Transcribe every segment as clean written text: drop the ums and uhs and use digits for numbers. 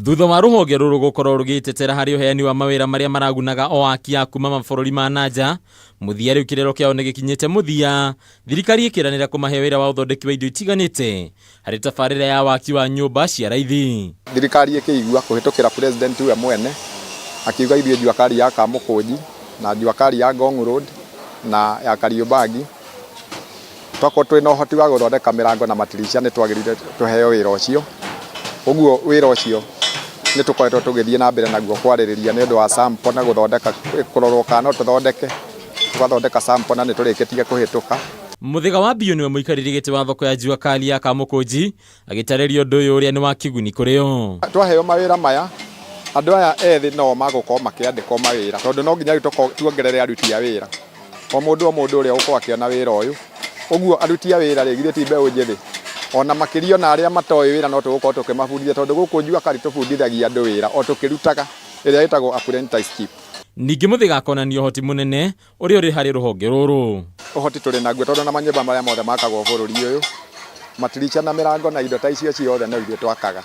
Thutha wa ruhonge ruru gukorwo rugitetera hari uheani wa mawira maria maragunaga o akia kuma mabũrũri ma nanja, muthia riu kirero kiao ni gikinyite muthia, thirikari ikiranira kumahe wira wa uthondeki wa indo itiganite hari tabarĩra ya waki wa nyumba cia raithi. Thirikari ikiigua kuhitukira president we mwene akiuga ithie Juakali ya Kamũkũnji na Juakali ya Ngong Road na ya Kariobangi twako twina uhoti wa guthondeka mirango na matirisha ni twagirire tuheo wira ucio. Uguo wira ucio ni tukoretwo tugithie na mbere naguo kwaririria ni undu wa sample na guthondeka kurorwo kana tuthondeke tugathondeka sample na ni turikitie kuhituka. Muthiga wa Bio niwe muikariri giti wa thoko ya Juakali ya Kamũkũnji agitareria undu uyu uria ni wa kiguni kurio. Twaheo mawira maya andu aya ethi no magukorwo makiandikwo mawira tondu no nginya tuongerere aruti a wira o mundu uria uko akiona wira uyu. Uguo aruti a wira rigire ti mbeũ njithi ona makirio na aria matoe wira no tugukorwo tukimabundithia tondu guku Juakali tubundithagia andu wira o tukirutaga iria itagwo apprenticeship. Ningi muthiga akonania uhoti munene uria uri hari ruhonge ruru. Uhoti turi naguo tondu na manyumba maria mothe makagwo bururi uyu matirisha na mirango na indo ta icio ciothe no ithie twakaga.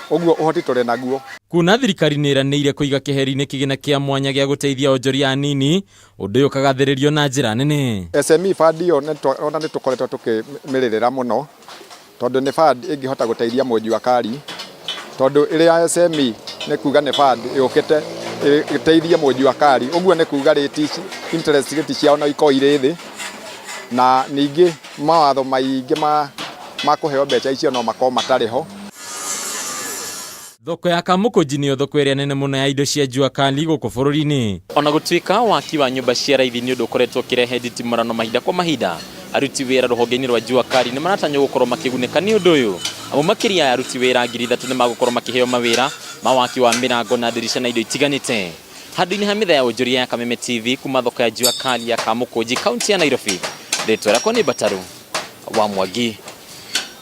Uguo uhoti turi naguo. Kuna thirikari niranĩire kuiga keheri-inĩ kigina kia mwanya gĩa guteithia onjoria anini undu uyu kagathĩrĩrio na njĩra nene. SME fund yo ona ni tukoretwo tukimirĩrĩra muno tondu ni fund ingihota guteithia Juakali tondu iria SME ni kuga ni fund yukite iteithie Juakali. Uguo ni kuga rate interest rate ciao no iko ire thi na ningi mawatho maingi ma kuheo mbeca icio no makoo matariho. Thoko ya Kamũkũnji niyo thoko ĩrĩa nene mũno ya indo cia Juakali gũkũ bũrũri-inĩ. Ona gũtuĩka waki wa nyũmba cia raithi nĩ ũndũ ũkoretwo ũkĩrehe nditimũrano mahinda kwa mahinda, aruti wĩra rũhonge-inĩ rwa Juakali nĩ maratanywo gũkorwo makĩgunĩka nĩ ũndũ ũyũ. Amu makĩria ya aruti wĩra 3,000 nĩ magũkorwo makĩheo mawĩra ma waki wa mĩrango na ndirisha na indo itiganĩte. Handũ-inĩ ha mitha ya ũnjũria ya Kameme TV kuma thoko ya Juakali ya Kamũkũnji kaunti ya Nairobi, rĩtwa rĩakwa nĩ Bataru wa Mwangi.